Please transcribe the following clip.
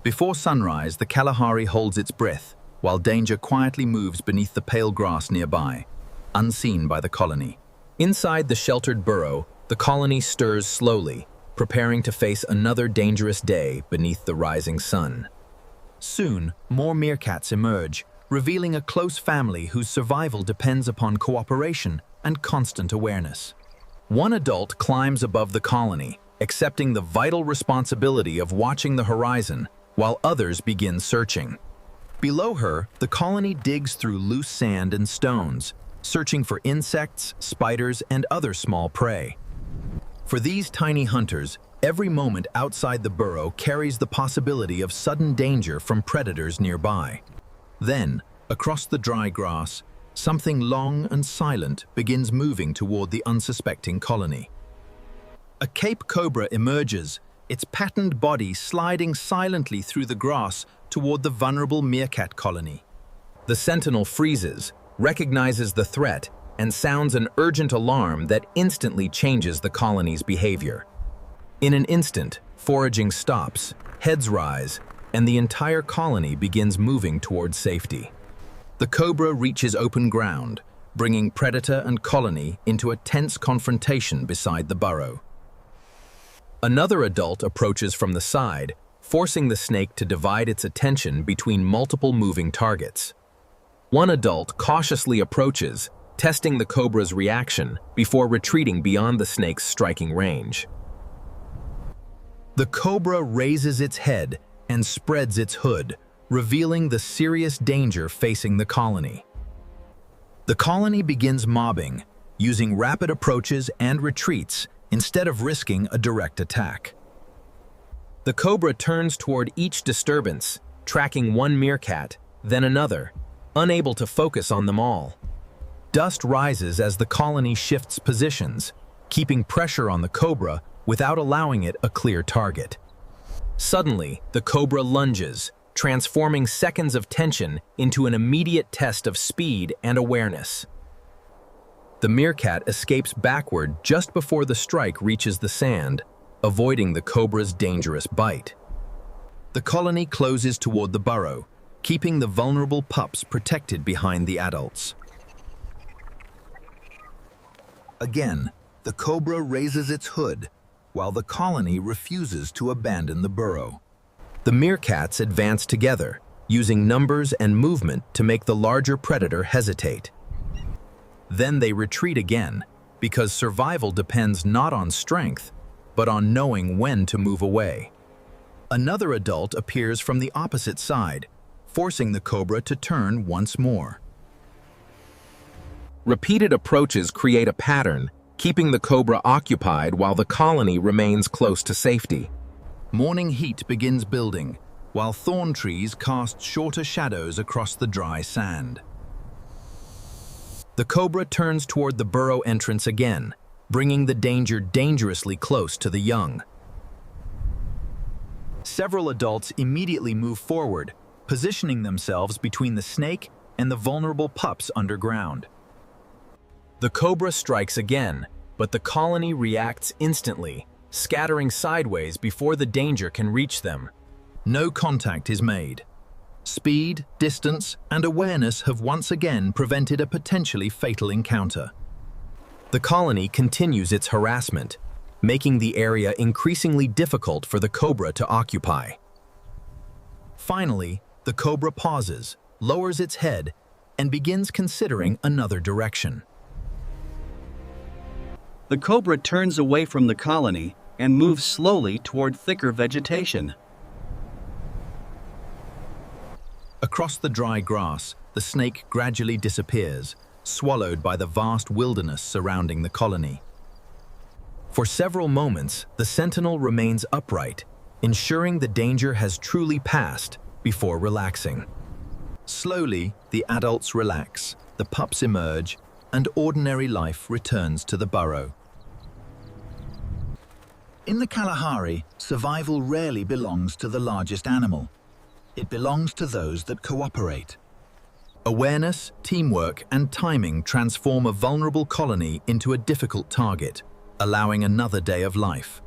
Before sunrise, the Kalahari holds its breath, while danger quietly moves beneath the pale grass nearby, unseen by the colony. Inside the sheltered burrow, the colony stirs slowly, preparing to face another dangerous day beneath the rising sun. Soon, more meerkats emerge, revealing a close family whose survival depends upon cooperation and constant awareness. One adult climbs above the colony, accepting the vital responsibility of watching the horizon, while others begin searching. Below her, the colony digs through loose sand and stones, searching for insects, spiders, and other small prey. For these tiny hunters, every moment outside the burrow carries the possibility of sudden danger from predators nearby. Then, across the dry grass, something long and silent begins moving toward the unsuspecting colony. A Cape Cobra emerges, its patterned body sliding silently through the grass toward the vulnerable meerkat colony. The sentinel freezes, recognizes the threat, and sounds an urgent alarm that instantly changes the colony's behavior. In an instant, foraging stops, heads rise, and the entire colony begins moving towards safety. The cobra reaches open ground, bringing predator and colony into a tense confrontation beside the burrow. Another adult approaches from the side, forcing the snake to divide its attention between multiple moving targets. One adult cautiously approaches, testing the cobra's reaction before retreating beyond the snake's striking range. The cobra raises its head and spreads its hood, revealing the serious danger facing the colony. The colony begins mobbing, using rapid approaches and retreats instead of risking a direct attack. The cobra turns toward each disturbance, tracking one meerkat, then another, unable to focus on them all. Dust rises as the colony shifts positions, keeping pressure on the cobra without allowing it a clear target. Suddenly, the cobra lunges, transforming seconds of tension into an immediate test of speed and awareness. The meerkat escapes backward just before the strike reaches the sand, avoiding the cobra's dangerous bite. The colony closes toward the burrow, keeping the vulnerable pups protected behind the adults. Again, the cobra raises its hood, while the colony refuses to abandon the burrow. The meerkats advance together, using numbers and movement to make the larger predator hesitate. Then they retreat again, because survival depends not on strength, but on knowing when to move away. Another adult appears from the opposite side, forcing the cobra to turn once more. Repeated approaches create a pattern, keeping the cobra occupied while the colony remains close to safety. Morning heat begins building, while thorn trees cast shorter shadows across the dry sand. The cobra turns toward the burrow entrance again, bringing the danger dangerously close to the young. Several adults immediately move forward, positioning themselves between the snake and the vulnerable pups underground. The cobra strikes again, but the colony reacts instantly, scattering sideways before the danger can reach them. No contact is made. Speed, distance, and awareness have once again prevented a potentially fatal encounter. The colony continues its harassment, making the area increasingly difficult for the cobra to occupy. Finally, the cobra pauses, lowers its head, and begins considering another direction. The cobra turns away from the colony and moves slowly toward thicker vegetation. Across the dry grass, the snake gradually disappears, swallowed by the vast wilderness surrounding the colony. For several moments, the sentinel remains upright, ensuring the danger has truly passed before relaxing. Slowly, the adults relax, the pups emerge, and ordinary life returns to the burrow. In the Kalahari, survival rarely belongs to the largest animal. It belongs to those that cooperate. Awareness, teamwork, and timing transform a vulnerable colony into a difficult target, allowing another day of life.